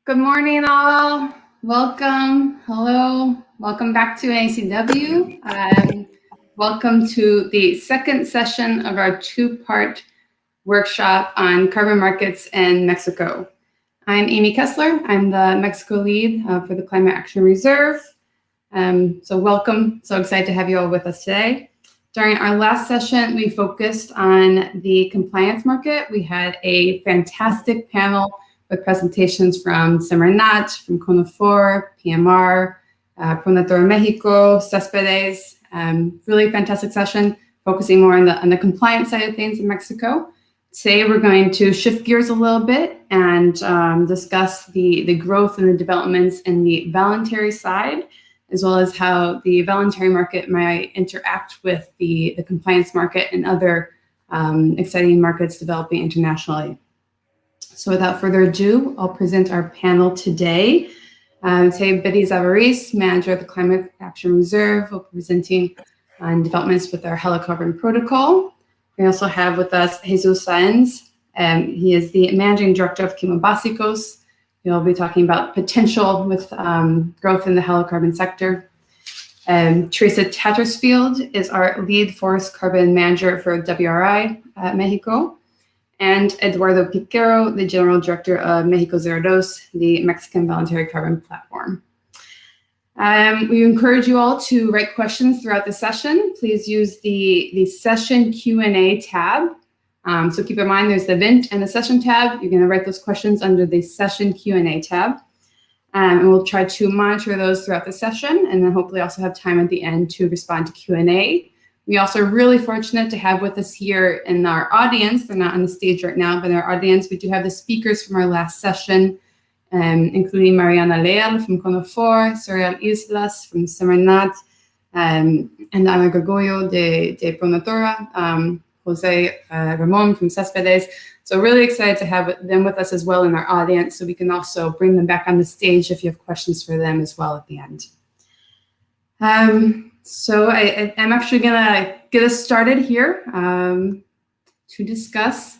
Good morning, all. Welcome. Hello. Welcome back to NACW. Welcome to the second session of our two-part workshop on carbon markets in Mexico. I'm Amy Kessler. I'm the Mexico lead for the Climate Action Reserve. So welcome. So excited to have you all with us today. During our last session, we focused on the compliance market. We had a fantastic panel with presentations from Semarnat, from CONAFOR, PMR, Pronator Mexico, Céspedes. Really fantastic session, focusing more on the compliance side of things in Mexico. Today, we're going to shift gears a little bit and discuss the growth and the developments in the voluntary side, as well as how the voluntary market might interact with the compliance market and other exciting markets developing internationally. So without further ado, I'll present our panel today. Today, Betty Zavaris, manager of the Climate Action Reserve, will be presenting on developments with our Halocarbon Protocol. We also have with us Jesus Sáenz. He is the managing director of Quimobásicos. He'll be talking about potential with growth in the halocarbon sector. Teresa Tattersfield is our lead forest carbon manager for WRI Mexico. And Eduardo Piquero, the General Director of Mexico 02, the Mexican Voluntary Carbon Platform. We encourage you all to write questions throughout the session. Please use the session Q&A tab. So keep in mind there's the event and the session tab. You're going to write those questions under the session Q&A tab. And we'll try to monitor those throughout the session, and then hopefully also have time at the end to respond to Q&A. We also are really fortunate to have with us here in our audience, they're not on the stage right now, but in our audience, we do have the speakers from our last session, including Mariana Leal from CONAFOR, Soriel Islas from Semarnat, and Ana Gregorio de Pronatora, Jose Ramon from Céspedes. So really excited to have them with us as well in our audience, so we can also bring them back on the stage if you have questions for them as well at the end. So I'm actually gonna get us started here to discuss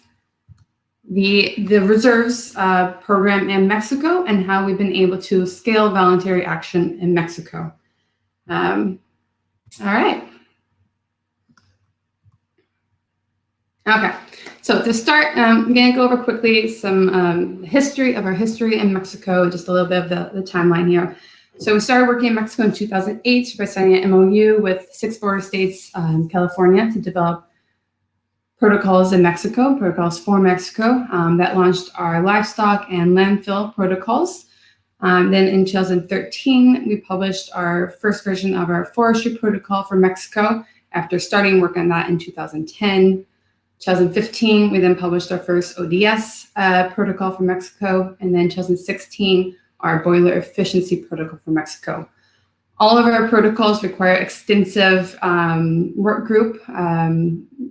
the reserves program in Mexico and how we've been able to scale voluntary action in Mexico. All right. Okay, so to start, I'm gonna go over quickly some history in Mexico, just a little bit of the timeline here. So we started working in Mexico in 2008 by signing an MOU with 6 border states in California to develop protocols in Mexico, protocols for Mexico, that launched our livestock and landfill protocols. Then in 2013, we published our first version of our forestry protocol for Mexico after starting work on that in 2010. 2015, we then published our first ODS protocol for Mexico, and then 2016, our boiler efficiency protocol for Mexico. All of our protocols require extensive work group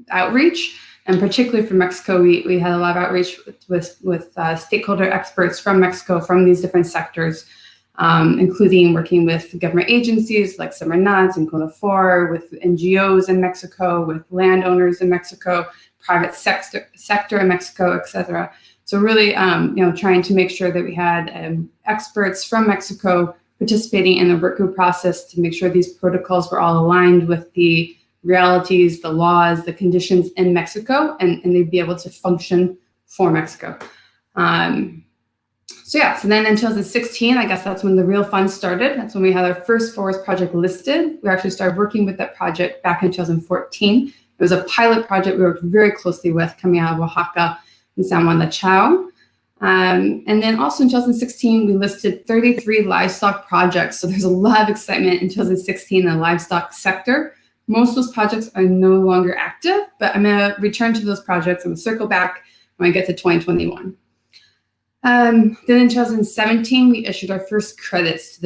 outreach, and particularly for Mexico, we had a lot of outreach with stakeholder experts from Mexico, from these different sectors, including working with government agencies like Semarnat and CONAFOR, with NGOs in Mexico, with landowners in Mexico, private sector in Mexico, et cetera. So really, trying to make sure that we had experts from Mexico participating in the work group process to make sure these protocols were all aligned with the realities, the laws, the conditions in Mexico, and they'd be able to function for Mexico. So then in 2016, I guess that's when the real fun started. That's when we had our first forest project listed. We actually started working with that project back in 2014. It was a pilot project we worked very closely with coming out of Oaxaca and San Juan de Chao. And then also in 2016, we listed 33 livestock projects. So there's a lot of excitement in 2016 in the livestock sector. Most of those projects are no longer active, but I'm gonna return to those projects. I'm gonna circle back when I get to 2021. Then in 2017, we issued our first credits to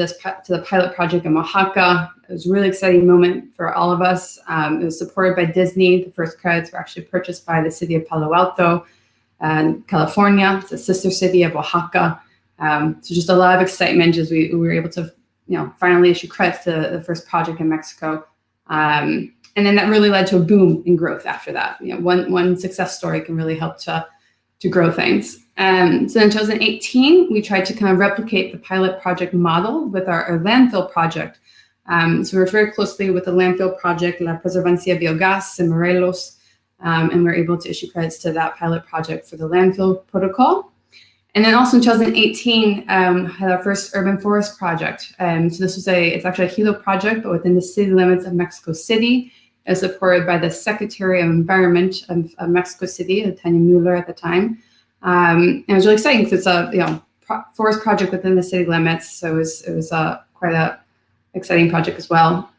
the pilot project in Oaxaca. It was a really exciting moment for all of us. It was supported by Disney. The first credits were actually purchased by the city of Palo Alto, California. It's a sister city of Oaxaca. So just a lot of excitement as we were able to, finally issue credits to the first project in Mexico. And then that really led to a boom in growth after that. One success story can really help to grow things. So in 2018, we tried to kind of replicate the pilot project model with our landfill project. So we worked very closely with the landfill project, La Preservancia Biogas in Morelos, and we were able to issue credits to that pilot project for the landfill protocol. And then also in 2018, had our first urban forest project. So this was it's actually a Hilo project, but within the city limits of Mexico City. It was supported by the Secretary of Environment of Mexico City, Tanya Mueller at the time. And it was really exciting because it's a forest project within the city limits. So it was quite a exciting project as well.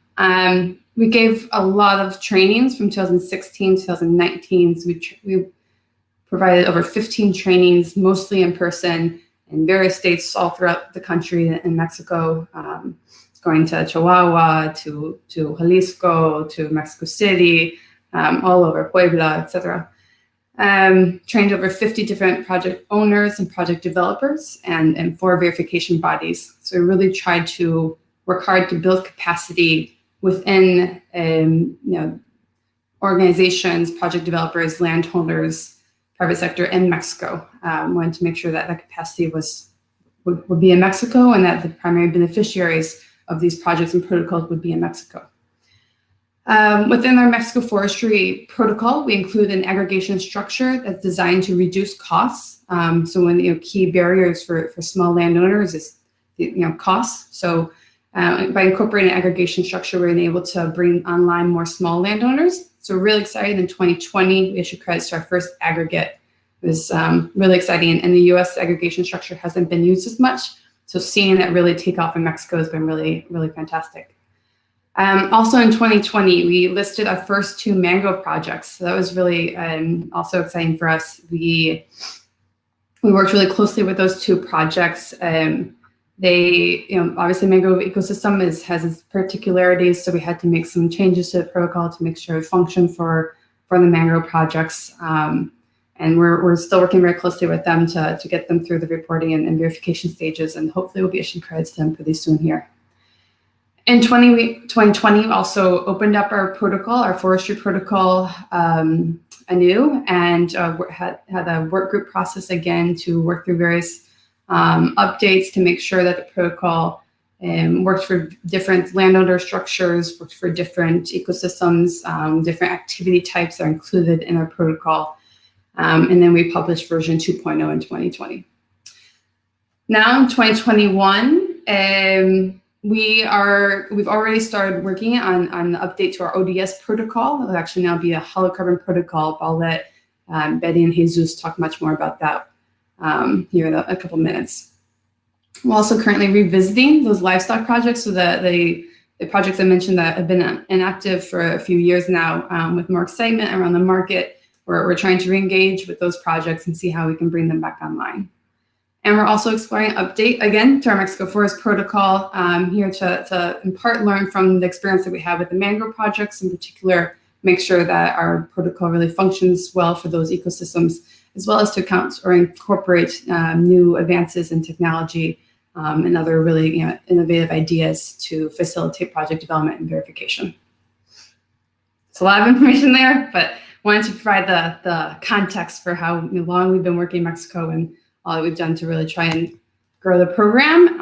We gave a lot of trainings from 2016 to 2019. So we provided over 15 trainings, mostly in person, in various states all throughout the country in Mexico, going to Chihuahua, to Jalisco, to Mexico City, all over Puebla, etc. Trained over 50 different project owners and project developers and 4 verification bodies. So we really tried to work hard to build capacity within organizations, project developers, landowners, private sector in Mexico. Wanted to make sure that capacity would be in Mexico and that the primary beneficiaries of these projects and protocols would be in Mexico. Within our Mexico forestry protocol, we include an aggregation structure that's designed to reduce costs. So when key barriers for small landowners is costs. So by incorporating an aggregation structure, we're able to bring online more small landowners. So we're really excited. In 2020, we issued credits to our first aggregate. It was really exciting. And the U.S. aggregation structure hasn't been used as much. So seeing it really take off in Mexico has been really, really fantastic. Also in 2020, we listed our first 2 mangrove projects. So that was really also exciting for us. We worked really closely with those 2 projects. They, obviously mangrove ecosystem has its particularities, so we had to make some changes to the protocol to make sure it functioned for the mangrove projects. And we're still working very closely with them to get them through the reporting and verification stages, and hopefully we'll be issuing credits to them pretty soon here. In 2020, we also opened up our protocol, our forestry protocol, anew, and had a work group process again to work through various updates to make sure that the protocol worked for different landowner structures, worked for different ecosystems, different activity types are included in our protocol. And then we published version 2.0 in 2020. Now in 2021, we've already started working on the update to our ODS protocol. It'll actually now be a Halocarbon Protocol. I'll let Betty and Jesus talk much more about that here in a couple minutes. We're also currently revisiting those livestock projects. So the projects I mentioned that have been inactive for a few years now, with more excitement around the market, we're trying to re-engage with those projects and see how we can bring them back online. And we're also exploring an update again to our Mexico Forest Protocol here to in part learn from the experience that we have with the mangrove projects, in particular, make sure that our protocol really functions well for those ecosystems, as well as to account or incorporate new advances in technology and other really innovative ideas to facilitate project development and verification. It's a lot of information there, but wanted to provide the context for how long we've been working in Mexico and all that we've done to really try and grow the program.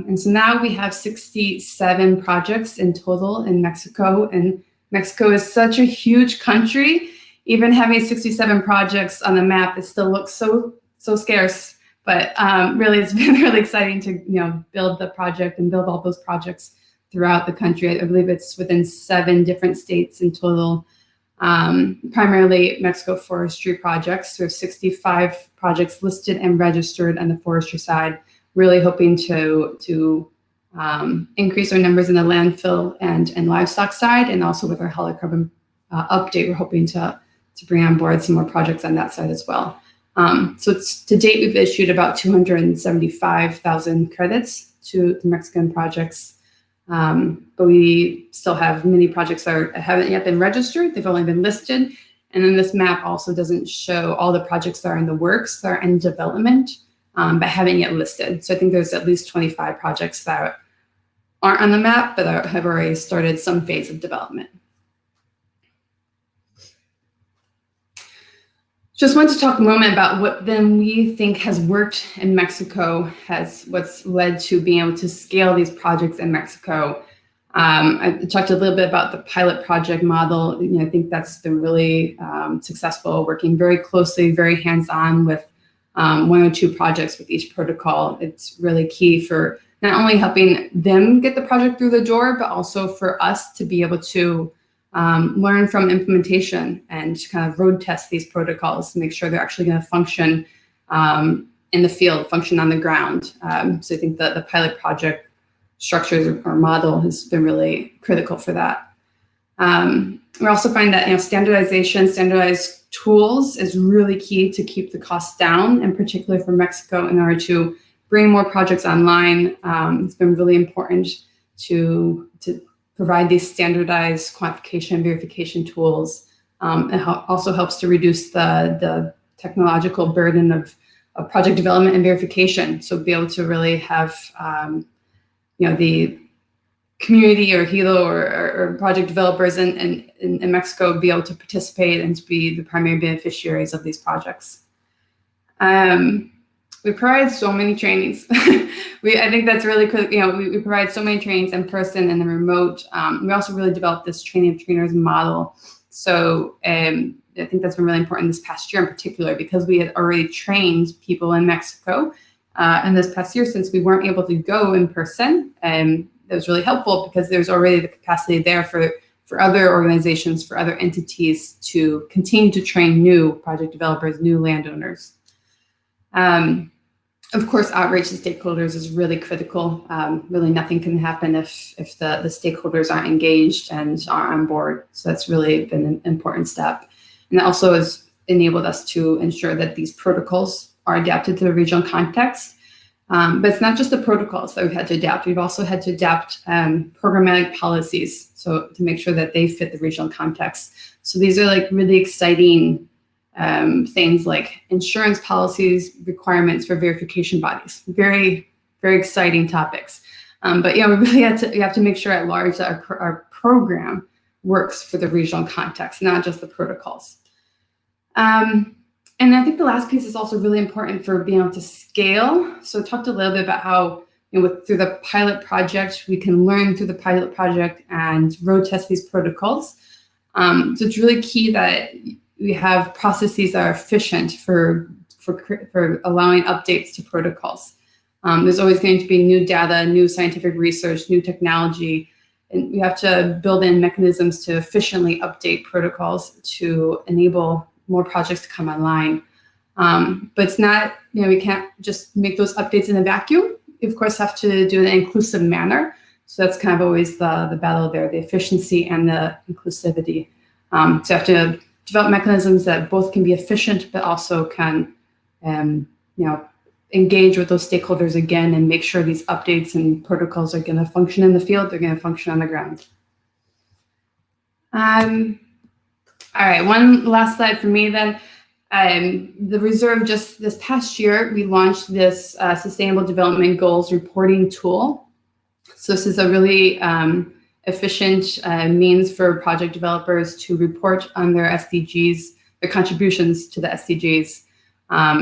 And so now we have 67 projects in total in Mexico, and Mexico is such a huge country. Even having 67 projects on the map, it still looks so scarce. But really, it's been really exciting to build the project and build all those projects throughout the country. I believe it's within 7 different states in total. Primarily Mexico forestry projects. We have 65 projects listed and registered on the forestry side, really hoping to increase our numbers in the landfill and livestock side, and also with our Halocarbon update, we're hoping to bring on board some more projects on that side as well. So to date, we've issued about 275,000 credits to the Mexican projects. But we still have many projects that haven't yet been registered. They've only been listed. And then this map also doesn't show all the projects that are in the works, that are in development, but haven't yet listed. So I think there's at least 25 projects that aren't on the map, but have already started some phase of development. Just want to talk a moment about what then we think has worked in Mexico, what's led to being able to scale these projects in Mexico. I talked a little bit about the pilot project model. I think that's been really successful, working very closely, very hands-on with 1 or 2 projects with each protocol. It's really key for not only helping them get the project through the door, but also for us to be able to learn from implementation and to kind of road test these protocols to make sure they're actually going to function in the field, function on the ground. So I think that the pilot project structures or model has been really critical for that. We also find that standardization, standardized tools is really key to keep the costs down, and particularly for Mexico, in order to bring more projects online. It's been really important to provide these standardized quantification and verification tools. It also helps to reduce the technological burden of project development and verification. So be able to really have the community or Hilo or project developers in Mexico be able to participate and to be the primary beneficiaries of these projects. We provide so many trainings. I think that's really cool. We provide so many trainings in person and then remote. We also really developed this training of trainers model. So I think that's been really important this past year in particular, because we had already trained people in Mexico in this past year, since we weren't able to go in person. That was really helpful because there's already the capacity there for other organizations, for other entities to continue to train new project developers, new landowners. Of course, outreach to stakeholders is really critical. Really nothing can happen if the stakeholders aren't engaged and are on board. So that's really been an important step. And that also has enabled us to ensure that these protocols are adapted to the regional context. But it's not just the protocols that we've had to adapt. We've also had to adapt programmatic policies, so to make sure that they fit the regional context. So these are like really exciting things like insurance policies, requirements for verification bodies. Very, very exciting topics. But we really have to make sure at large that our program works for the regional context, not just the protocols. And I think the last piece is also really important for being able to scale. So I talked a little bit about how through the pilot project, we can learn through the pilot project and road test these protocols. So it's really key that we have processes that are efficient for allowing updates to protocols. There's always going to be new data, new scientific research, new technology, and we have to build in mechanisms to efficiently update protocols to enable more projects to come online. But it's not, we can't just make those updates in a vacuum. We, of course, have to do it in an inclusive manner. So that's kind of always the battle there, the efficiency and the inclusivity. So you have to develop mechanisms that both can be efficient, but also can, engage with those stakeholders again and make sure these updates and protocols are going to function in the field, they're going to function on the ground. All right, one last slide for me then. The Reserve, just this past year, we launched this Sustainable Development Goals reporting tool. So this is a really efficient means for project developers to report on their SDGs, their contributions to the SDGs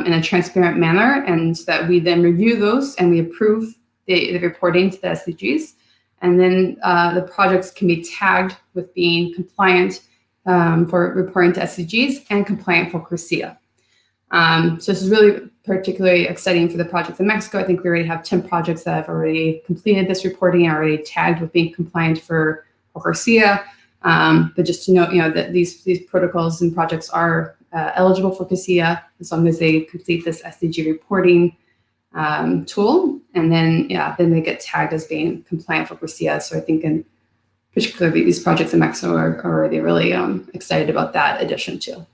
in a transparent manner, and that we then review those and we approve the reporting to the SDGs. And then the projects can be tagged with being compliant for reporting to SDGs and compliant for CORSIA. So this is really particularly exciting for the projects in Mexico. I think we already have 10 projects that have already completed this reporting, already tagged with being compliant for CORSIA. But just to note, that these protocols and projects are eligible for CORSIA as long as they complete this SDG reporting tool, and then they get tagged as being compliant for CORSIA. So I think particularly these projects in Mexico are already really excited about that addition too.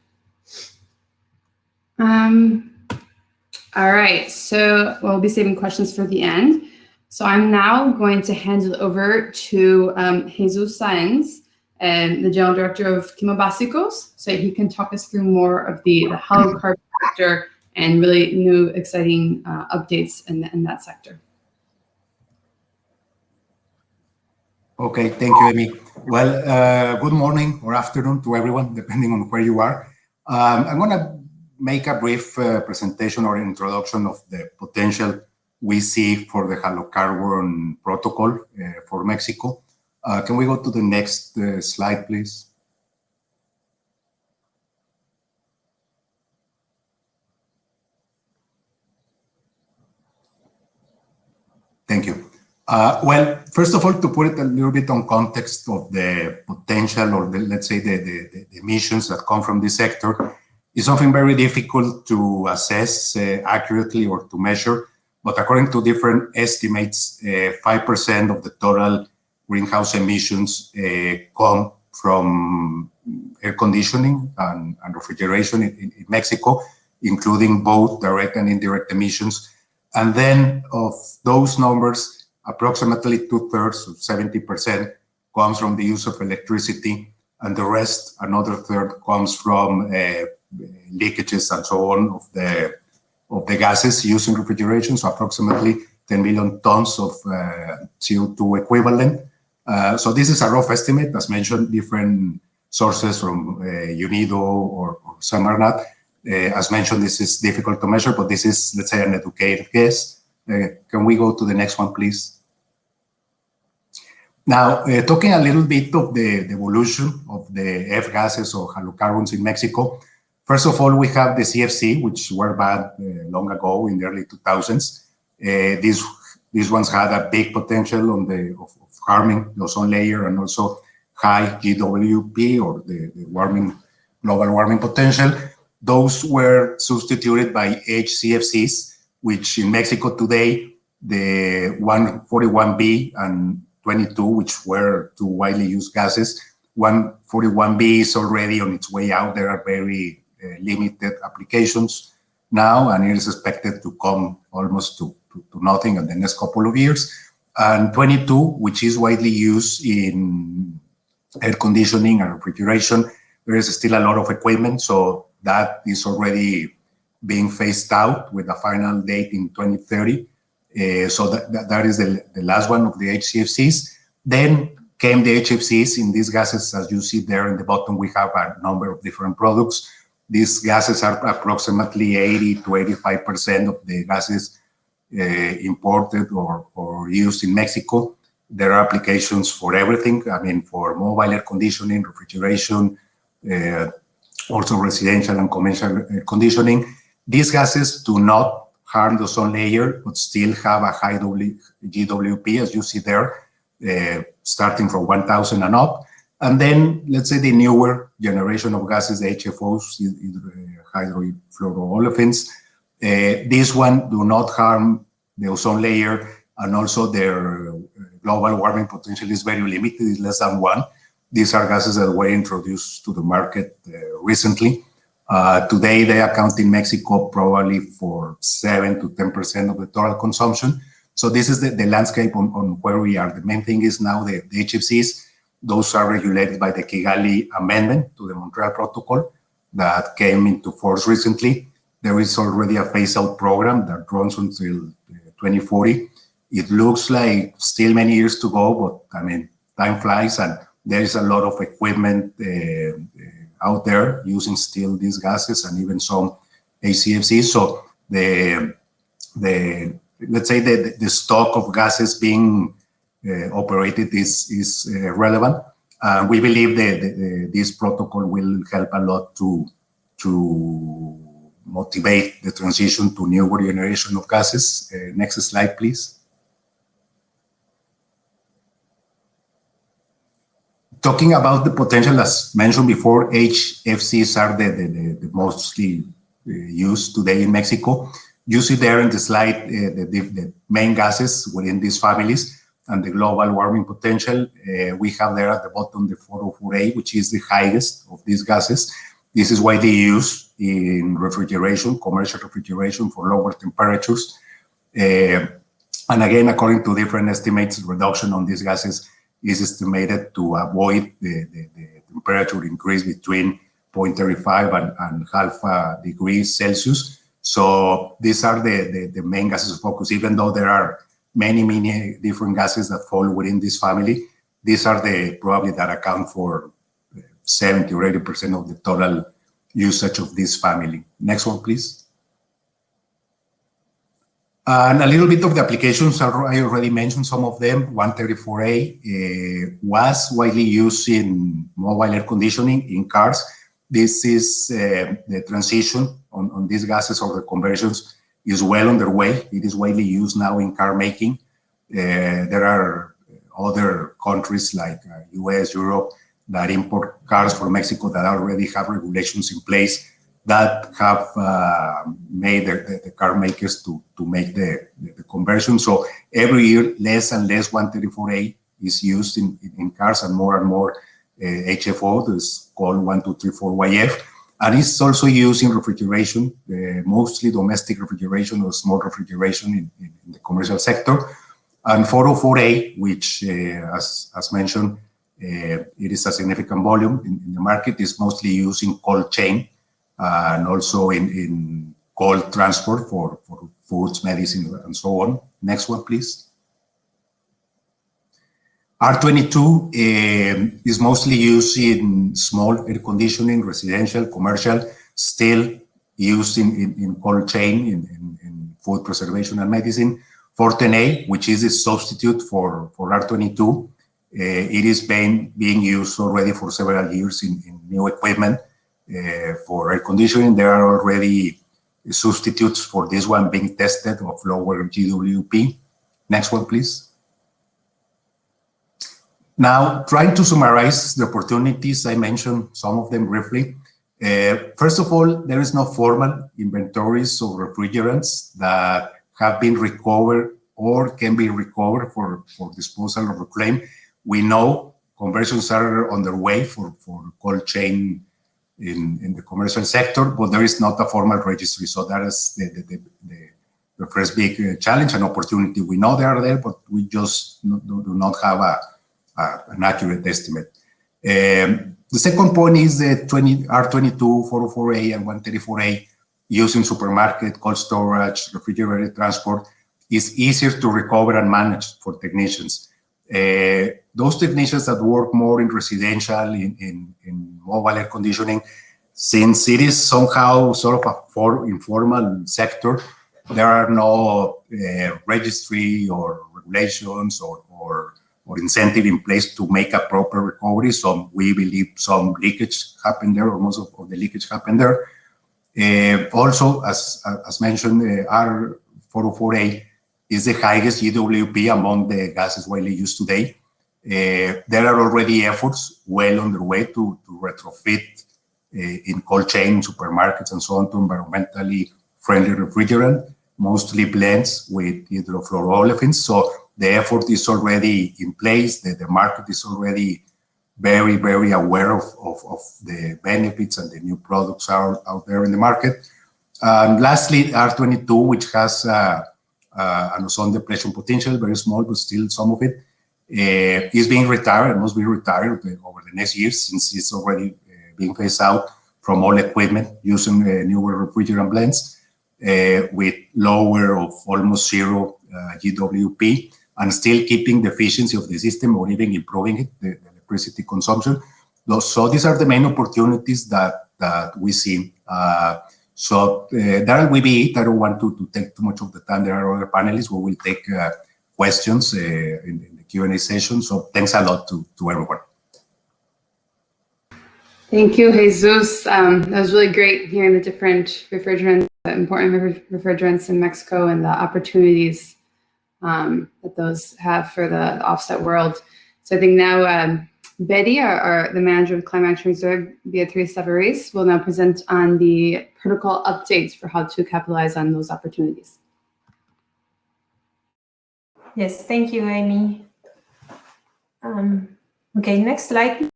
All right, so we'll be saving questions for the end. So I'm now going to hand it over to Jesus Sáenz, the General Director of Quimo Básicos, so he can talk us through more of the Halocarbon sector and really new exciting updates in that sector. Okay, thank you, Amy. Well, good morning or afternoon to everyone, depending on where you are. I'm going to make a brief presentation or introduction of the potential we see for the Halocarbon Protocol for Mexico. Can we go to the next slide, please? Thank you. Well, first of all, to put it a little bit on context of the potential or let's say the emissions that come from this sector is something very difficult to assess accurately or to measure. But according to different estimates, 5% of the total greenhouse emissions come from air conditioning and refrigeration in Mexico, including both direct and indirect emissions. And then of those numbers, approximately 2/3, 70%, comes from the use of electricity, and the rest, another third, comes from leakages and so on of the gases used in refrigeration. So approximately 10 million tons of CO2 equivalent. So this is a rough estimate, as mentioned, different sources from UNIDO or some are not. As mentioned, this is difficult to measure, but this is, let's say, an educated guess. Can we go to the next one, please? Now, talking a little bit of the evolution of the F-gases or halocarbons in Mexico. First of all, we have the CFC, which were banned long ago in the early 2000s. These ones had a big potential on of harming the ozone layer and also high GWP or the global warming potential. Those were substituted by HCFCs, which in Mexico today, the 141B and 22, which were two widely used gases. 141B is already on its way out. There are very limited applications now, and it is expected to come almost to nothing in the next couple of years. And 22, which is widely used in air conditioning and refrigeration, there is still a lot of equipment, so that is already being phased out with a final date in 2030. So that is the last one of the HCFCs. Then came the HFCs. In these gases, as you see there in the bottom, we have a number of different products. These gases are approximately 80 to 85% of the gases imported or used in Mexico. There are applications for everything. I mean, for mobile air conditioning, refrigeration, also residential and commercial air conditioning. These gases do not harm the ozone layer, but still have a high GWP, as you see there, starting from 1,000 and up. And then, let's say the newer generation of gases, the HFOs, hydrofluoroolefins, these ones do not harm the ozone layer, and also their global warming potential is very limited, it's less than 1. These are gases that were introduced to the market recently. Today, they account in Mexico probably for 7 to 10% of the total consumption. So this is the landscape on where we are. The main thing is now the HFCs. Those are regulated by the Kigali Amendment to the Montreal Protocol that came into force recently. There is already a phase-out program that runs until 2040. It looks like still many years to go, but I mean, time flies, and there is a lot of equipment out there using still these gases and even some HCFCs. So let's say the stock of gases being operated is relevant. We believe that this protocol will help a lot to motivate the transition to newer generation of gases. Next slide, please. Talking about the potential, as mentioned before, HFCs are the mostly used today in Mexico. You see there in the slide the main gases within these families and the global warming potential. We have there at the bottom the 404A, which is the highest of these gases. This is widely used in refrigeration, commercial refrigeration for lower temperatures. And again, according to different estimates, reduction on these gases is estimated to avoid the temperature increase between 0.35 and half a degree Celsius. So these are the main gases of focus. Even though there are many different gases that fall within this family, these are the probably that account for 70 or 80% of the total usage of this family. Next one, please. And a little bit of the applications, I already mentioned some of them. 134A was widely used in mobile air conditioning in cars. This is the transition on these gases or the conversions is well underway. It is widely used now in car making. There are other countries like US, Europe, that import cars from Mexico that already have regulations in place that have made the car makers to make the conversion. So every year, less and less 134A is used in cars, and more HFO, this called 1234YF. And it's also used in refrigeration, mostly domestic refrigeration or small refrigeration in the commercial sector. And 404A, which, as mentioned, it is a significant volume in the market, is mostly used in cold chain, and also in cold transport for foods, medicine, and so on. Next one, please. R22 is mostly used in small air conditioning, residential, commercial, still used in cold chain, in food preservation and medicine. 410A, which is a substitute for R22, it is being used already for several years in new equipment. For air conditioning, there are already substitutes for this one being tested of lower GWP. Next one, please. Now, trying to summarize the opportunities, I mentioned some of them briefly. First of all, there is no formal inventories of refrigerants that have been recovered or can be recovered for disposal or reclaim. We know conversions are underway for cold chain in the commercial sector, but there is not a formal registry. So that is the first big challenge and opportunity. We know they are there, but we just do not have an accurate estimate. The second point is the R22, 404A, and 134A used in supermarket, cold storage, refrigerated transport is easier to recover and manage for technicians. Those technicians that work more in residential, in mobile air conditioning, since it is somehow sort of a informal sector, there are no registry or regulations or incentive in place to make a proper recovery. So we believe some leakage happened there, or most of the leakage happened there. Also, as mentioned, R404A is the highest GWP among the gases widely used today. There are already efforts well underway to retrofit in cold chain, supermarkets, and so on to environmentally friendly refrigerant, mostly blends with hydrofluoroolefins. So the effort is already in place. The market is already very, very aware of the benefits and the new products are out there in the market. And lastly, R22, which has an ozone depletion potential, very small, but still some of it, is being retired and must be retired over the next years, since it's already being phased out from all equipment using newer refrigerant blends with lower of almost zero GWP, and still keeping the efficiency of the system or even improving it, the electricity consumption. So these are the main opportunities that we see. So that will be it. I don't want to take too much of the time. There are other panelists who will take questions in the Q&A session. So thanks a lot to everyone. Thank you, Jesus. That was really great hearing the different refrigerants, the important refrigerants in Mexico, and the opportunities that those have for the offset world. So I think now Betty, the manager of Climate Action Reserve, Beatriz Tavares, will now present on the protocol updates for how to capitalize on those opportunities. Yes, thank you, Amy. Okay, next slide.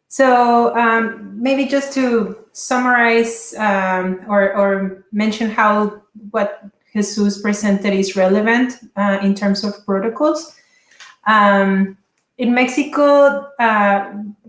So maybe just to summarize or mention how what Jesus presented is relevant in terms of protocols. In Mexico,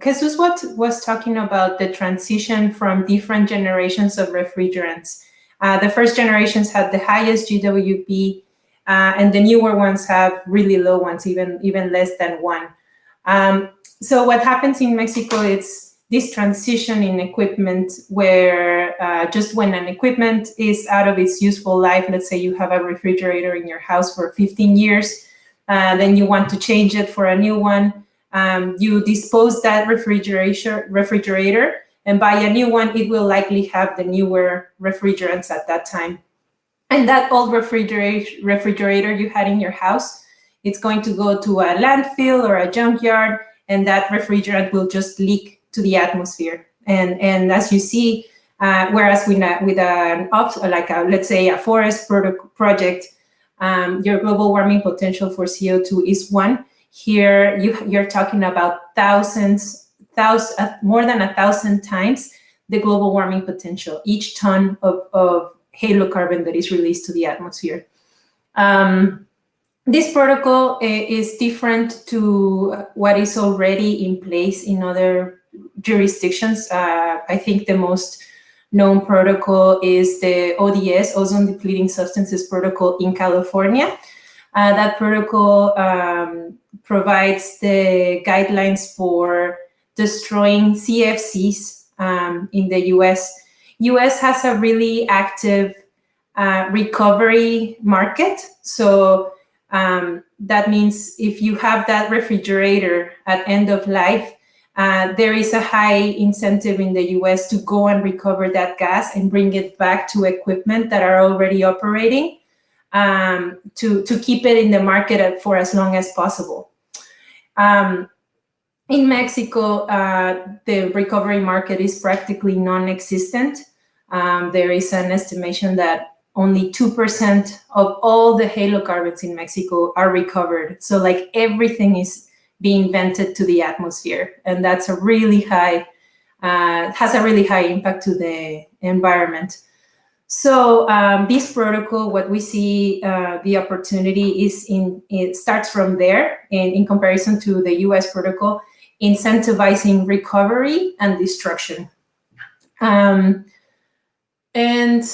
Jesus was talking about the transition from different generations of refrigerants. The first generations had the highest GWP, and the newer ones have really low ones, even less than 1. So what happens in Mexico is this transition in equipment where just when an equipment is out of its useful life, let's say you have a refrigerator in your house for 15 years, then you want to change it for a new one, you dispose that refrigerator and buy a new one. It will likely have the newer refrigerants at that time. And that old refrigerator you had in your house, it's going to go to a landfill or a junkyard, and that refrigerant will just leak to the atmosphere. And as you see, whereas with an Opps, like let's say a forest project, your global warming potential for CO2 is 1. Here you're talking about more than 1,000 times the global warming potential, each ton of halocarbon that is released to the atmosphere. This protocol is different to what is already in place in other jurisdictions. I think the most known protocol is the ODS, Ozone Depleting Substances Protocol in California. That protocol provides the guidelines for destroying CFCs in the US. US has a really active recovery market. So that means if you have that refrigerator at end of life, there is a high incentive in the US to go and recover that gas and bring it back to equipment that are already operating, to keep it in the market for as long as possible. In Mexico, the recovery market is practically non-existent. There is an estimation that only 2% of all the halocarbons in Mexico are recovered. So like everything is being vented to the atmosphere, and that's a really high, has a really high impact to the environment. So this protocol, what we see, the opportunity is it starts from there, in comparison to the US protocol, incentivizing recovery and destruction. And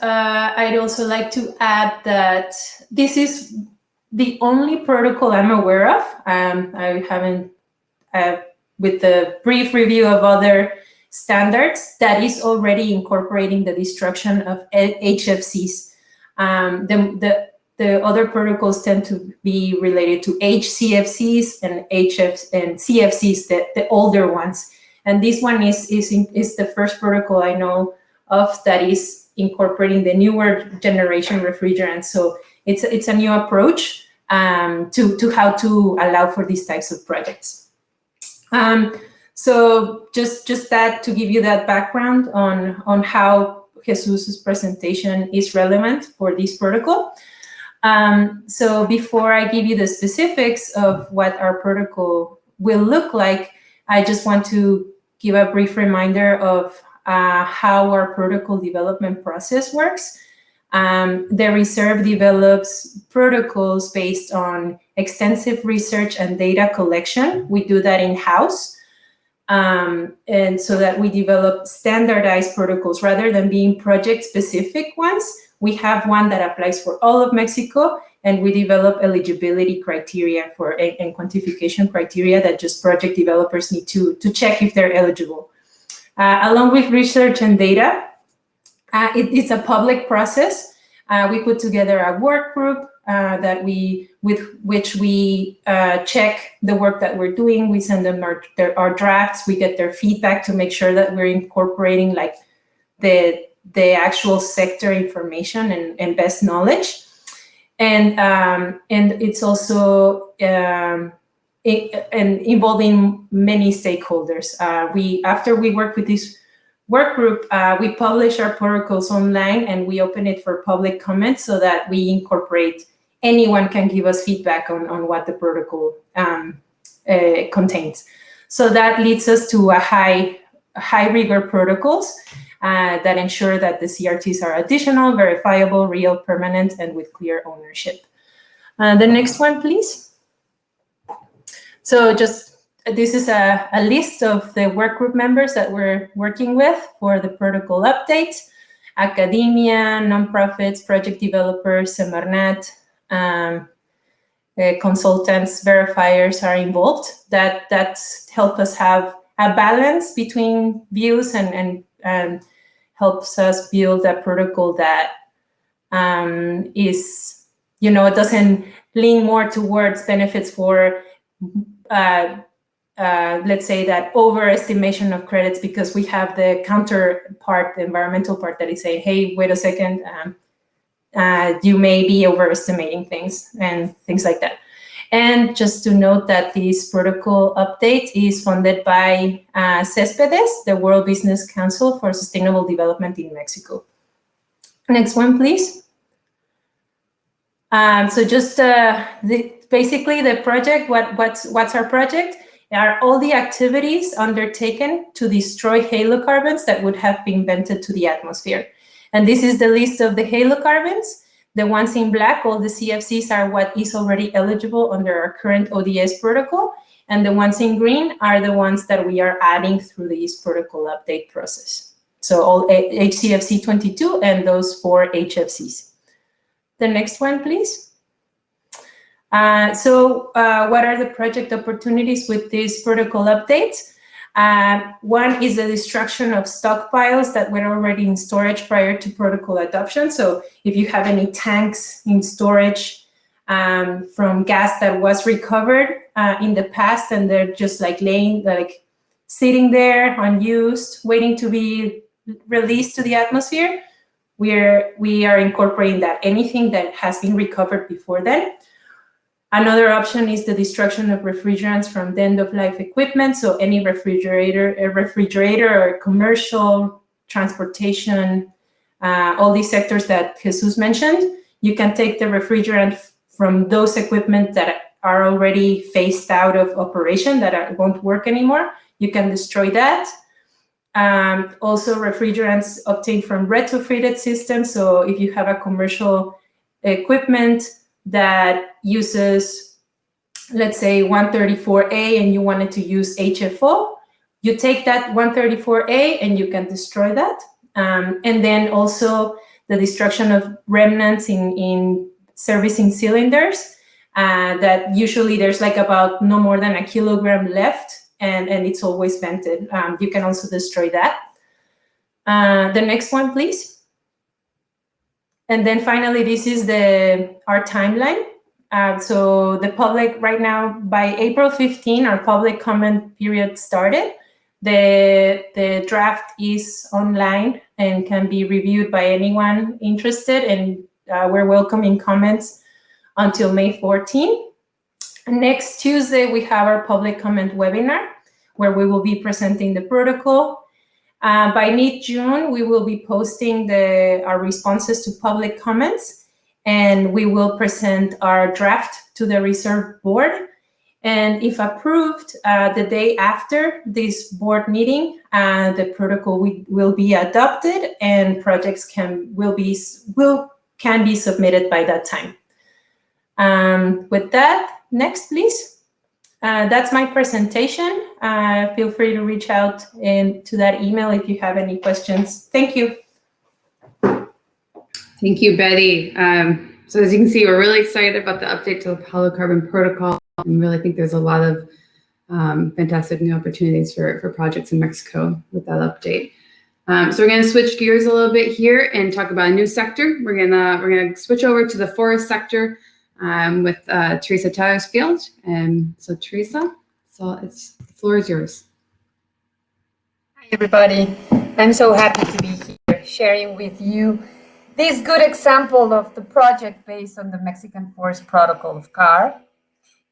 I'd also like to add that this is the only protocol I'm aware of. I haven't, with the brief review of other standards, that is already incorporating the destruction of Hfcs. The other protocols tend to be related to Hcfcs and CFCs, the older ones. And this one is the first protocol I know of that is incorporating the newer generation refrigerants. So it's a new approach to how to allow for these types of projects. So just that to give you that background on how Jesus's presentation is relevant for this protocol. So before I give you the specifics of what our protocol will look like, I just want to give a brief reminder of how our protocol development process works. The reserve develops protocols based on extensive research and data collection. We do that in-house. And so that we develop standardized protocols rather than being project-specific ones. We have one that applies for all of Mexico, and we develop eligibility criteria and quantification criteria that just project developers need to check if they're eligible. Along with research and data, it's a public process. We put together a work group with which we check the work that we're doing. We send them our drafts. We get their feedback to make sure that we're incorporating like the actual sector information and best knowledge. And it's also involving many stakeholders. After we work with this work group, we publish our protocols online and we open it for public comment so that we incorporate, anyone can give us feedback on what the protocol contains. So that leads us to a high rigor protocols that ensure that the CRTs are additional, verifiable, real, permanent, and with clear ownership. The next one, please. So this is a list of the work group members that we're working with for the protocol update. Academia, nonprofits, project developers, Semarnat, consultants, verifiers are involved. That help us have a balance between views and helps us build a protocol that is, it doesn't lean more towards benefits for, let's say, that overestimation of credits, because we have the counterpart, the environmental part, that is saying, hey, wait a second, you may be overestimating things and things like that. And just to note that this protocol update is funded by CESPEDES, the World Business Council for Sustainable Development in Mexico. Next one, please. So just basically the project, what's our project? Are all the activities undertaken to destroy halocarbons that would have been vented to the atmosphere. And this is the list of the halocarbons. The ones in black, all the CFCs, are what is already eligible under our current ODS protocol. And the ones in green are the ones that we are adding through this protocol update process. So all HCFC 22 and those 4 HFCs. The next one, please. So what are the project opportunities with these protocol updates? One is the destruction of stockpiles that were already in storage prior to protocol adoption. So if you have any tanks in storage from gas that was recovered in the past, and they're just like sitting there unused, waiting to be released to the atmosphere, we are incorporating that, anything that has been recovered before then. Another option is the destruction of refrigerants from the end-of-life equipment. So any refrigerator or commercial, transportation, all these sectors that Jesus mentioned, you can take the refrigerant from those equipment that are already phased out of operation, that won't work anymore. You can destroy that. Also, refrigerants obtained from retrofitted systems. So if you have a commercial equipment that uses, let's say, 134A, and you wanted to use HFO, you take that 134A and you can destroy that. And then also the destruction of remnants in servicing cylinders, that usually there's like about no more than 1 kilogram left, and it's always vented. You can also destroy that. The next one, please. And then finally, this is our timeline. So the public, right now, by April 15, our public comment period started. The draft is online and can be reviewed by anyone interested, and we're welcoming comments until May 14. Next Tuesday, we have our public comment webinar, where we will be presenting the protocol. By mid-June, we will be posting our responses to public comments, and we will present our draft to the reserve board. And if approved, the day after this board meeting, the protocol will be adopted, and projects can be submitted by that time. With that, next, please. That's my presentation. Feel free to reach out to that email if you have any questions. Thank you. Thank you, Betty. So as you can see, we're really excited about the update to the Halocarbon Protocol, and really think there's a lot of fantastic new opportunities for projects in Mexico with that update. So we're going to switch gears a little bit here and talk about a new sector. We're gonna switch over to the forest sector with Teresa Tattersfield. So Teresa, the floor is yours. Hi, everybody. I'm so happy to be here sharing with you this good example of the project based on the Mexican Forest Protocol of CAR.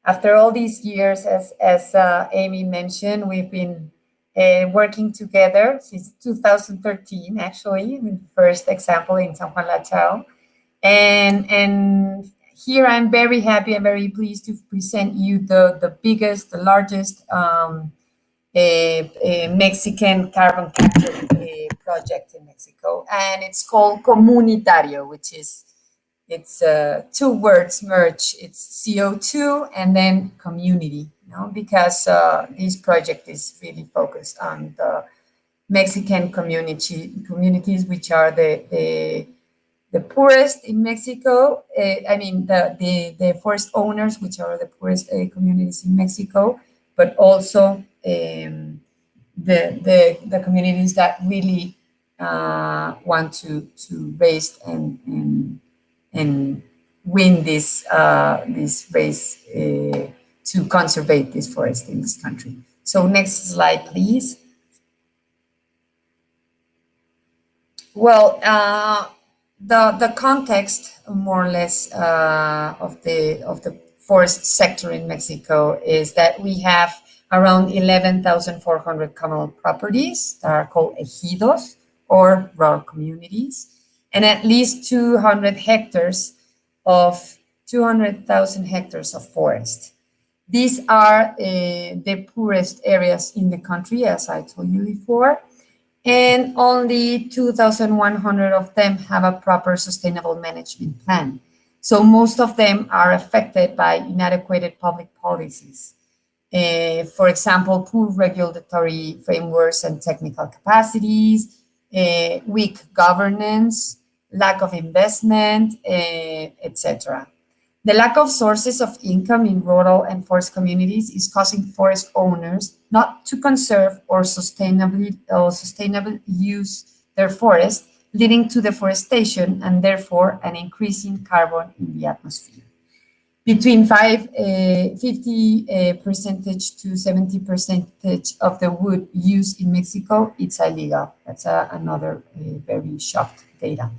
After all these years, as Amy mentioned, we've been working together since 2013, actually, in the first example in San Juan La Chao. And here I'm very happy and very pleased to present you the biggest, the largest Mexican carbon capture project in Mexico. And it's called Communitario, which is, it's 2 words merged. It's CO2 and then community, because this project is really focused on the Mexican communities, which are the poorest in Mexico. I mean, the forest owners, which are the poorest communities in Mexico, but also the communities that really want to raise and win this race to conserve this forest in this country. So next slide, please. Well, the context, more or less, of the forest sector in Mexico is that we have around 11,400 communal properties that are called ejidos, or rural communities, and at least 200,000 hectares of forest. These are the poorest areas in the country, as I told you before, and only 2,100 of them have a proper sustainable management plan. So most of them are affected by inadequate public policies. For example, poor regulatory frameworks and technical capacities, weak governance, lack of investment, etc. The lack of sources of income in rural and forest communities is causing forest owners not to conserve or sustainably use their forest, leading to deforestation and therefore an increase in carbon in the atmosphere. Between 50% to 70% of the wood used in Mexico, it's illegal. That's another very shocked data.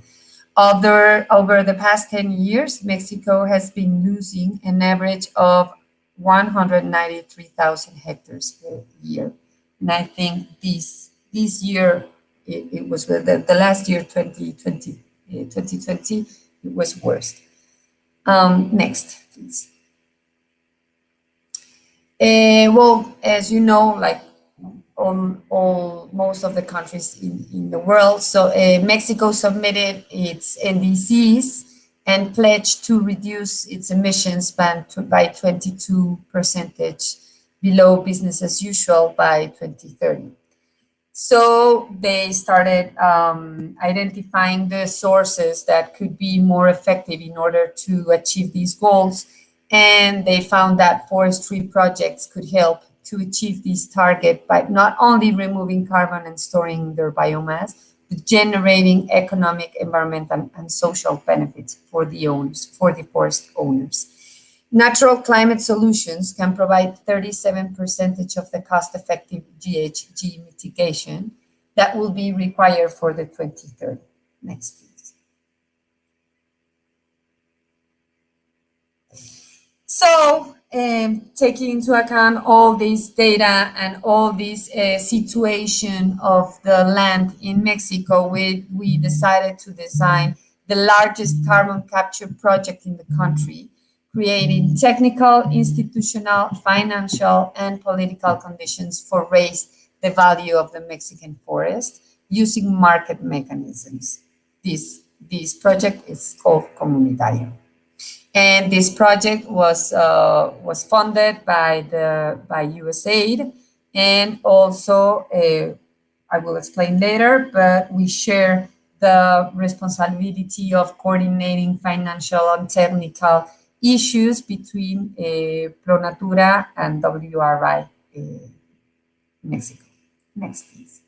Over the past 10 years, Mexico has been losing an average of 193,000 hectares per year. And I think this year, it was the last year, 2020, it was worse. Next, please. Well, as you know, like most of the countries in the world, so Mexico submitted its NDCs and pledged to reduce its emissions by 22% below business as usual by 2030. So they started identifying the sources that could be more effective in order to achieve these goals. And they found that forestry projects could help to achieve this target by not only removing carbon and storing their biomass, but generating economic, environmental, and social benefits for the forest owners. Natural climate solutions can provide 37% of the cost-effective GHG mitigation that will be required for the 2030. Next, please. So, taking into account all this data and all this situation of the land in Mexico, we decided to design the largest carbon capture project in the country, creating technical, institutional, financial, and political conditions for raise the value of the Mexican forest using market mechanisms. This project is called Communitarian. And this project was funded by USAID, and also I will explain later, but we share the responsibility of coordinating financial and technical issues between ProNatura and WRI Mexico. Next, please.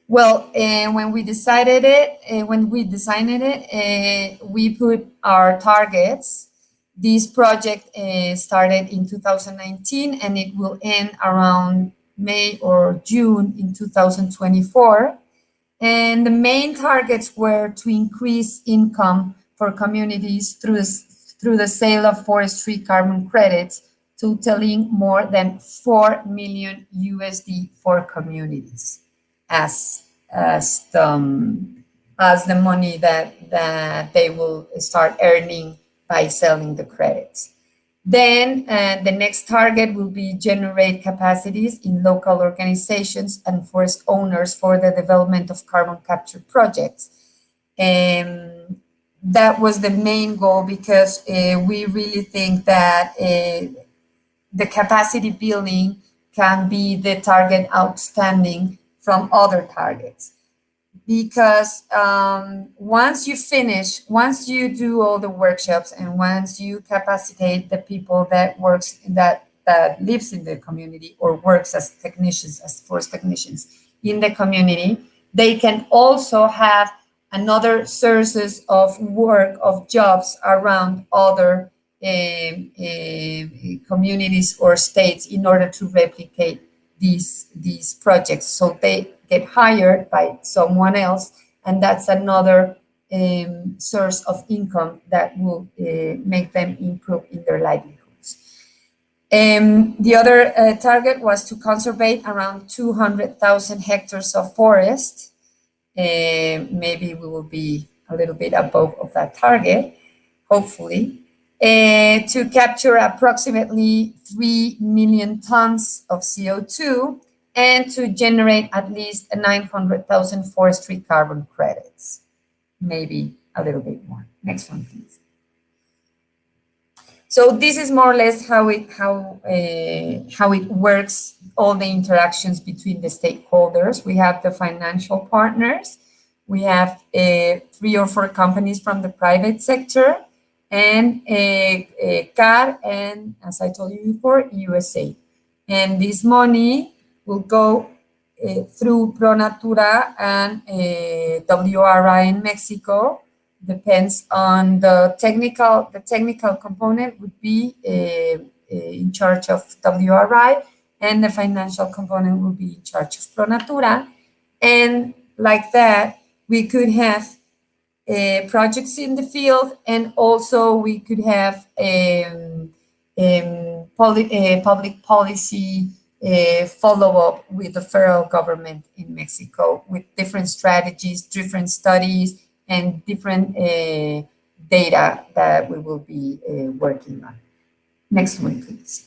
Well, when we designed it, we put our targets. This project started in 2019, and it will end around May or June in 2024. And the main targets were to increase income for communities through the sale of forestry carbon credits, totaling more than $4 million USD for communities as the money that they will start earning by selling the credits. Then the next target will be generate capacities in local organizations and forest owners for the development of carbon capture projects. That was the main goal, because we really think that the capacity building can be the target outstanding from other targets. Because once you do all the workshops, and once you capacitate the people that that lives in the community or works as technicians, as forest technicians in the community, they can also have another sources of work, of jobs around other communities or states in order to replicate these projects. So they get hired by someone else, and that's another source of income that will make them improve in their livelihoods. The other target was to conserve around 200,000 hectares of forest. Maybe we will be a little bit above of that target, hopefully, to capture approximately 3 million tons of CO2 and to generate at least 900,000 forestry carbon credits, maybe a little bit more. Next one, please. So this is more or less how it works, all the interactions between the stakeholders. We have the financial partners. We have 3 or 4 companies from the private sector, and CAR, and as I told you before, USA. And this money will go through ProNatura and WRI in Mexico. Depends on the technical component would be in charge of WRI, and the financial component will be in charge of ProNatura. And like that, we could have projects in the field, and also we could have public policy follow-up with the federal government in Mexico with different strategies, different studies, and different data that we will be working on. Next one, please.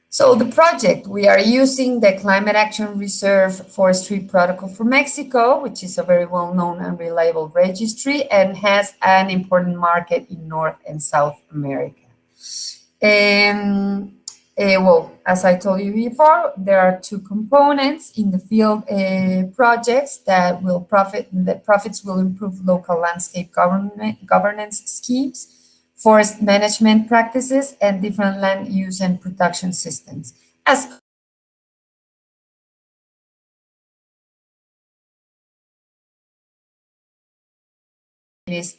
So the project, we are using the Climate Action Reserve Forestry Protocol for Mexico, which is a very well-known and reliable registry and has an important market in North and South America. Well, as I told you before, there are 2 components in the field projects that will profits will improve local landscape governance schemes, forest management practices, and different land use and production systems,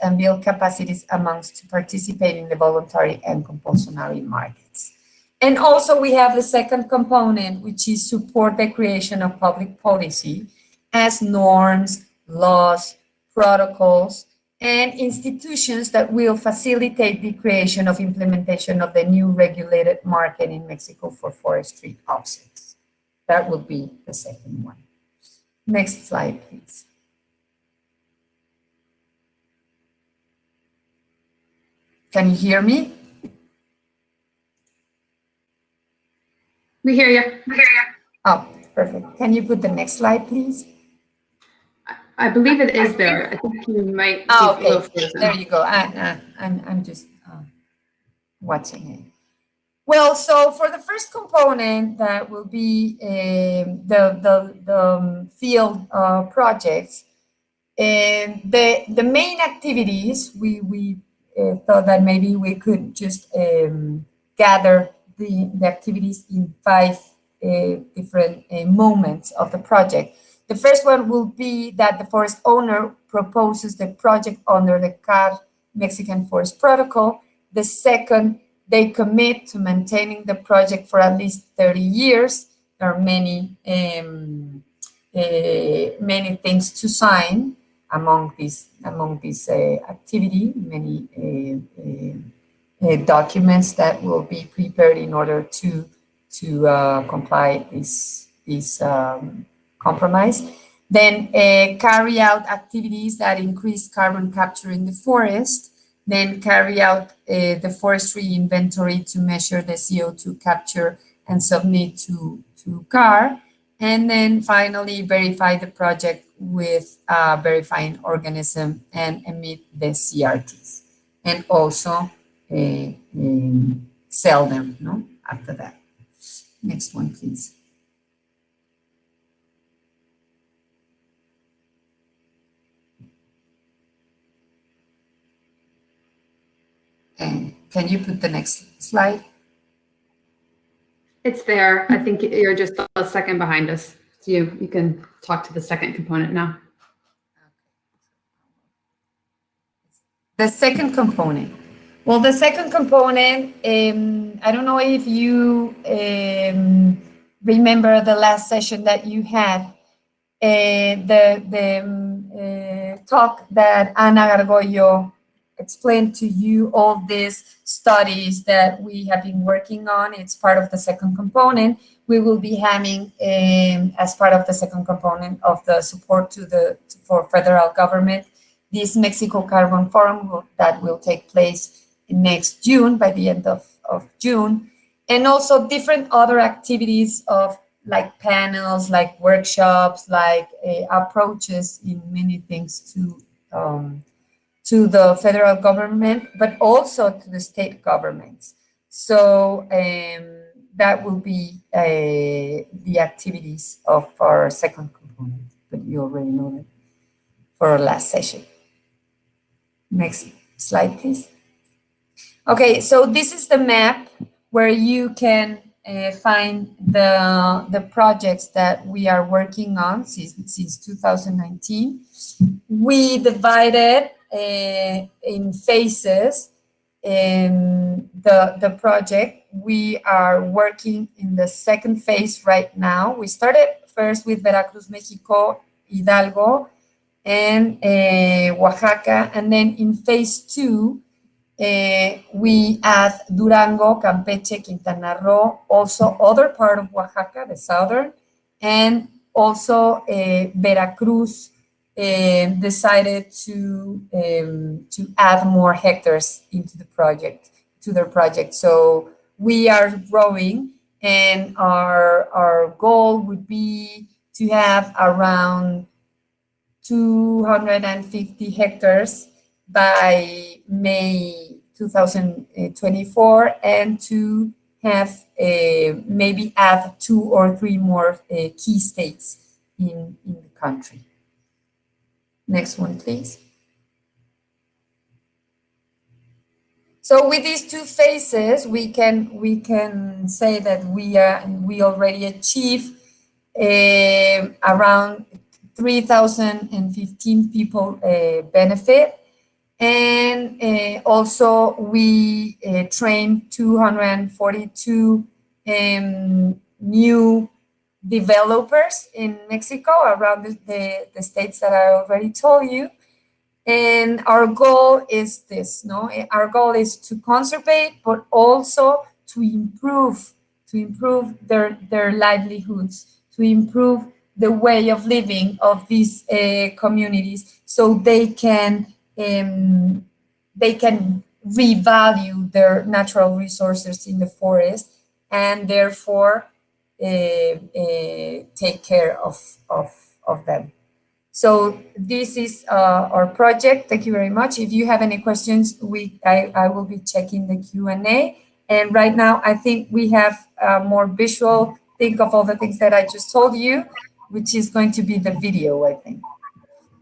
and build capacities amongst to participate in the voluntary and compulsory markets. And also we have the second component, which is support the creation of public policy as norms, laws, protocols, and institutions that will facilitate the creation of implementation of the new regulated market in Mexico for forestry offsets. That will be the second one. Next slide, please. Can you hear me? We hear you. Oh, perfect. Can you put the next slide, please? I believe it is there. I think you might. Oh, okay. There you go. I'm just watching it. Well, so for the first component, that will be the field projects. And the main activities, we thought that maybe we could just gather the activities in 5 different moments of the project. The first one will be that the forest owner proposes the project under the CAR Mexican Forest Protocol. The second, they commit to maintaining the project for at least 30 years. There are many things to sign among this activity, many documents that will be prepared in order to comply this compromise. Then carry out activities that increase carbon capture in the forest. Then carry out the forestry inventory to measure the CO2 capture and submit to CAR. And then finally verify the project with a verifying organism and emit the CRTs. And also sell them, no? After that. Next one, please. Can you put the next slide? It's there. I think you're just a second behind us. So you can talk to the second component now. The second component. Well, the second component, I don't know if you remember the last session that you had, the talk that Ana Gargollo explained to you all these studies that we have been working on. It's part of the second component. We will be having, as part of the second component of the support for federal government, this Mexico Carbon Forum that will take place next June, by the end of June, and also different other activities of like panels, like workshops, like approaches in many things to the federal government, but also to the state governments. So that will be the activities of our second component, but you already know that for our last session. Next slide, please. Okay, so this is the map where you can find the projects that we are working on since 2019. We divided in phases the project. We are working in the second phase right now. We started first with Veracruz, Mexico, Hidalgo, and Oaxaca, and then in phase 2, we add Durango, Campeche, Quintana Roo, also other part of Oaxaca, the southern, and also Veracruz decided to add more hectares into the project, to their project. So we are growing, and our goal would be to have around 250 hectares by May 2024, and to have maybe add 2 or 3 more key states in the country. Next one, please. So with these 2 phases, we can say that we already achieved around 3,015 people benefit, and also we trained 242 new developers in Mexico around the states that I already told you. And our goal is this, no? Our goal is to conserve, but also to improve their livelihoods, to improve the way of living of these communities, so they can revalue their natural resources in the forest, and therefore take care of them. So this is our project. Thank you very much. If you have any questions, I will be checking the Q&A. And right now, I think we have a more visual think of all the things that I just told you, which is going to be the video, I think.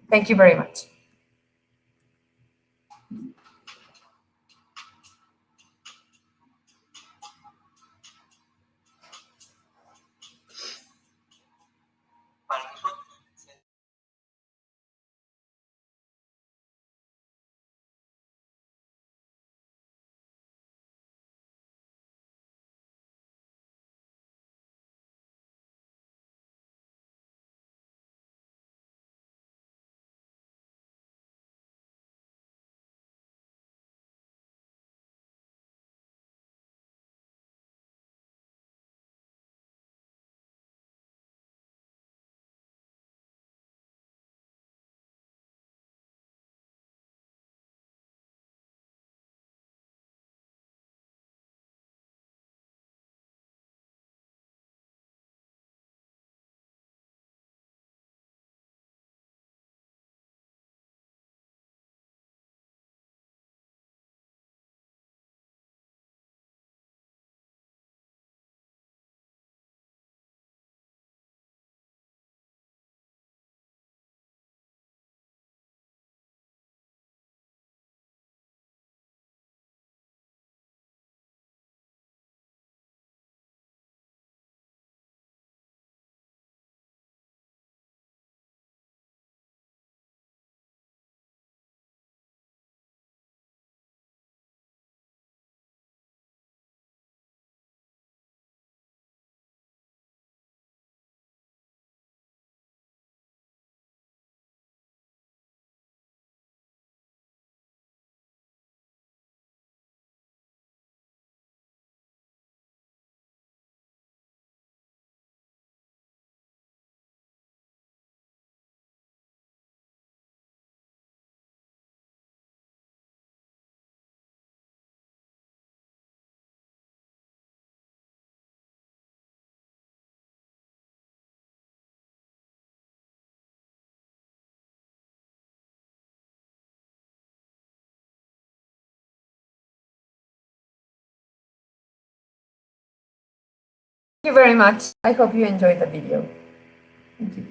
Thank you very much. you very much. I hope you enjoyed the video. Thank you.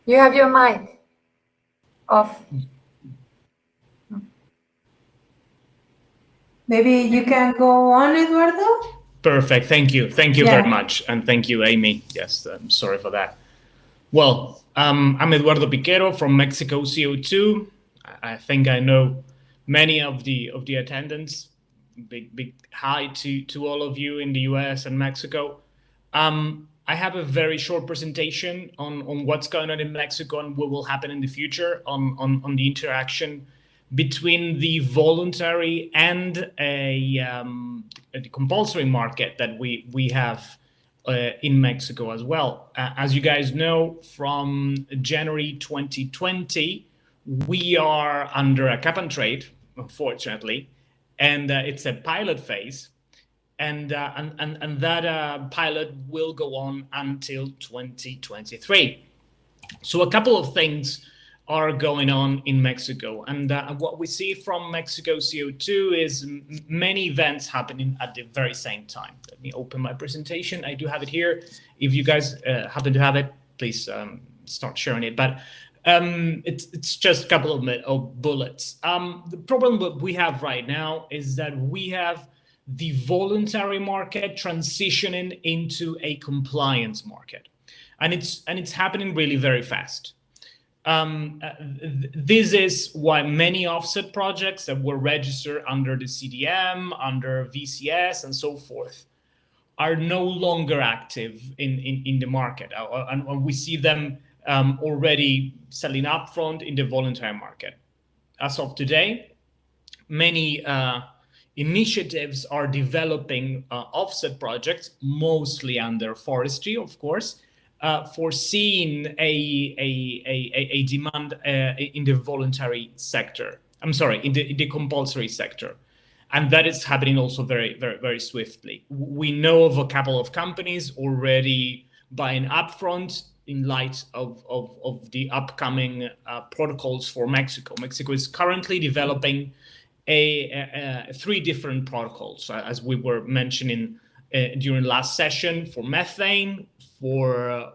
You have your mic off. Maybe you can go on, Eduardo? Perfect. Thank you. Thank you Yeah. very much. And thank you, Amy. Yes, I'm sorry for that. Well, I'm Eduardo Piquero from Mexico CO2. I think I know many of the attendants. Big hi to all of you in the US and Mexico. I have a very short presentation on what's going on in Mexico and what will happen in the future on the interaction between the voluntary and a compulsory market that we have in Mexico as well. As you guys know, from January 2020, we are under a cap and trade, unfortunately, and it's a pilot phase. And that pilot will go on until 2023. So a couple of things are going on in Mexico. And what we see from Mexico CO2 is many events happening at the very same time. Let me open my presentation. I do have it here. If you guys happen to have it, please start sharing it. But it's just a couple of bullets. The problem that we have right now is that we have the voluntary market transitioning into a compliance market. And it's happening really very fast. This is why many offset projects that were registered under the CDM, under VCS, and so forth, are no longer active in the market. And we see them already selling upfront in the voluntary market. As of today, many initiatives are developing offset projects, mostly under forestry, of course, foreseeing a demand in the voluntary sector. I'm sorry, in the compulsory sector. And that is happening also very, very, very swiftly. We know of a couple of companies already buying upfront in light of the upcoming protocols for Mexico. Mexico is currently developing three different protocols, as we were mentioning during last session, for methane, for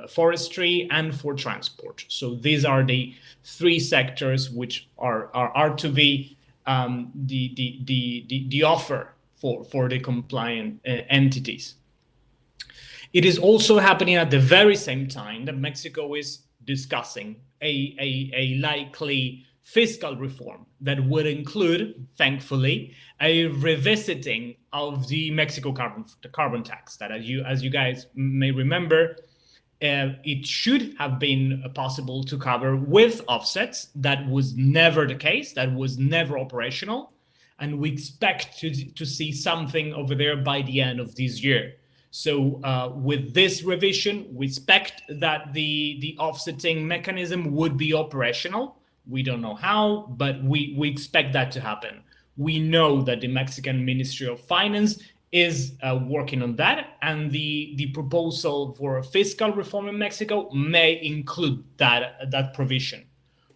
forestry, and for transport. So these are the three sectors which are to be the offer for the compliant entities. It is also happening at the very same time that Mexico is discussing a likely fiscal reform that would include, thankfully, a revisiting of the Mexico carbon tax that, as you guys may remember, it should have been possible to cover with offsets. That was never the case. That was never operational. And we expect to see something over there by the end of this year. So with this revision, we expect that the offsetting mechanism would be operational. We don't know how, but we expect that to happen. We know that the Mexican Ministry of Finance is working on that, and the proposal for a fiscal reform in Mexico may include that provision.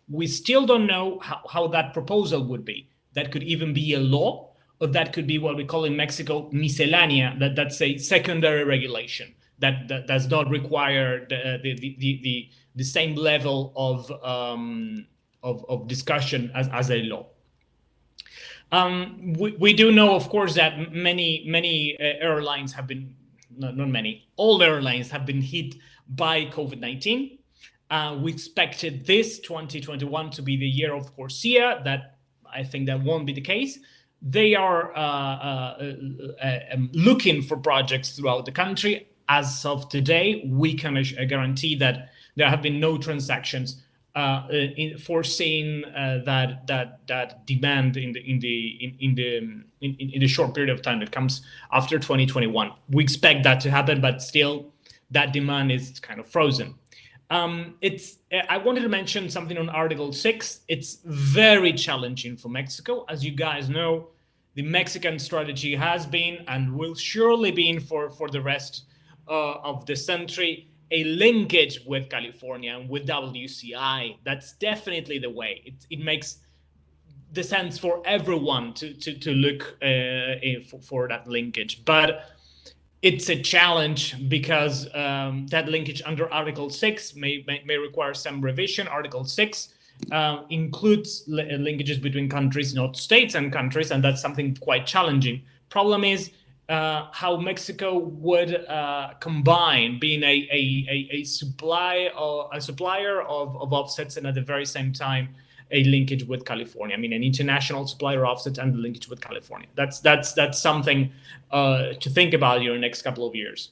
We still don't know how that proposal would be. That could even be a law, or that could be what we call in Mexico miscelánea, that's a secondary regulation that does not require the same level of discussion as a law. We do know, of course, that many airlines have been, not many, all airlines have been hit by COVID-19. We expected this 2021 to be the year of CORSIA. That I think that won't be the case. They are looking for projects throughout the country. As of today, we can guarantee that there have been no transactions foreseeing that demand in the short period of time that comes after 2021. We expect that to happen, but still, that demand is kind of frozen. I wanted to mention something on Article 6. It's very challenging for Mexico. As you guys know, the Mexican strategy has been and will surely be for the rest of the century a linkage with California and with WCI. That's definitely the way. It makes the sense for everyone to look for that linkage. But it's a challenge because that linkage under Article 6 may require some revision. Article 6 includes linkages between countries, not states and countries, and that's something quite challenging. Problem is how Mexico would combine being a supplier of offsets and at the very same time a linkage with California. I mean, an international supplier of offsets and the linkage with California. That's something to think about in the next couple of years.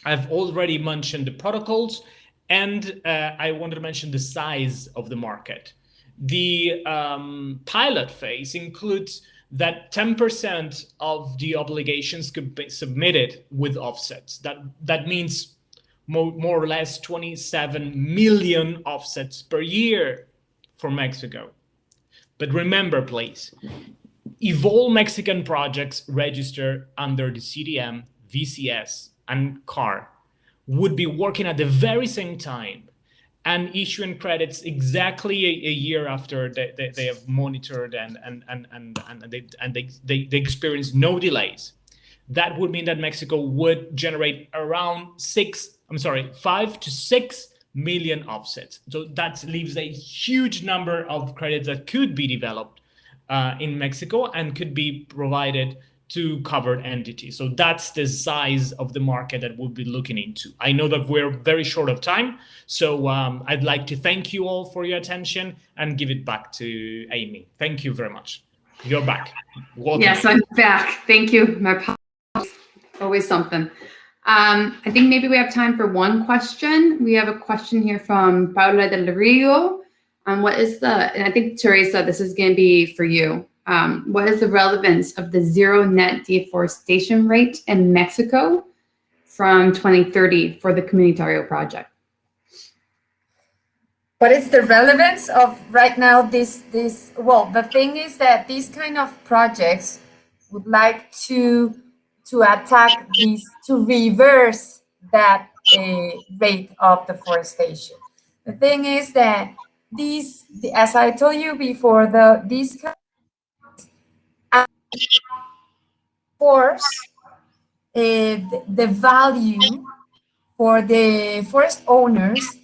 I've already mentioned the protocols, and I wanted to mention the size of the market. The pilot phase includes that 10% of the obligations could be submitted with offsets. That means more or less 27 million offsets per year for Mexico. But remember, please, if all Mexican projects register under the CDM, VCS, and CAR would be working at the very same time and issuing credits exactly a year after they have monitored and they experience no delays, that would mean that Mexico would generate around 5 to 6 million offsets. So that leaves a huge number of credits that could be developed in Mexico and could be provided to covered entities. So that's the size of the market that we'll be looking into. I know that we're very short of time, so I'd like to thank you all for your attention and give it back to Amy. Thank you very much. You're back. Welcome. Yes, I'm back. Thank you. My apologies. Always something. I think maybe we have time for one question. We have a question here from Paula del Rio. And I think Teresa, this is going to be for you. What is the relevance of the zero net deforestation rate in Mexico from 2030 for the Communitarian project? What is the relevance of right now well, the thing is that these kind of projects would like to attack these, to reverse that rate of deforestation. The thing is that these, as I told you before, these force the value for the forest owners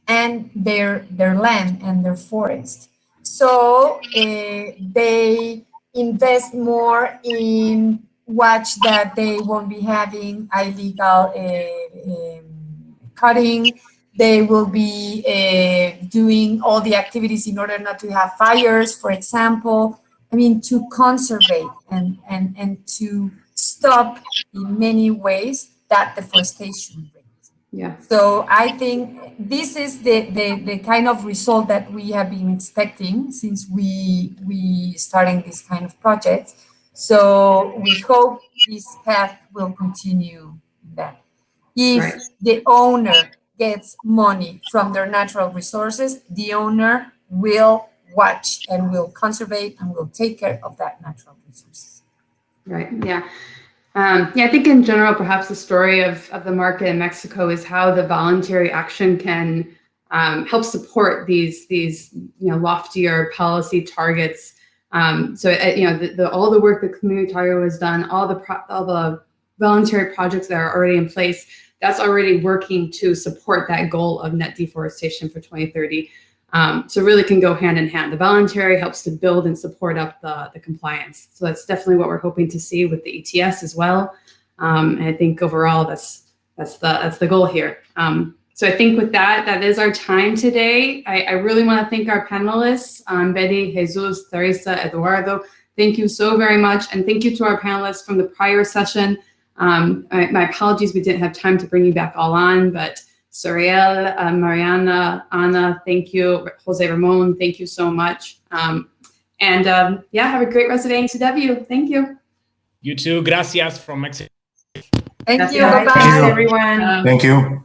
and their land and their forest. So they invest more in watch that they won't be having illegal cutting. They will be doing all the activities in order not to have fires, for example. I mean, to conserve and to stop in many ways that deforestation rate. Yeah. So I think this is the kind of result that we have been expecting since we starting this kind of project. So we hope this path will continue that. If the owner gets money from their natural resources, the owner will watch and will conserve and will take care of that natural resources. Right. Yeah. I think in general, perhaps the story of the market in Mexico is how the voluntary action can help support these loftier policy targets. So all the work that Communitarian has done, all the voluntary projects that are already in place, that's already working to support that goal of net deforestation for 2030. So really can go hand in hand. The voluntary helps to build and support up the compliance. So that's definitely what we're hoping to see with the ETS as well. And I think overall that's the goal here. So I think with that is our time today. I really want to thank our panelists, Betty, Jesus, Teresa, Eduardo. Thank you so very much. And thank you to our panelists from the prior session. My apologies, we didn't have time to bring you back all on, but Suriel, Mariana, Ana, thank you. Jose Ramon, thank you so much. Have a great rest of NACW. Thank you. You too. Gracias from Mexico. Thank you. Bye-bye, everyone. Thank you.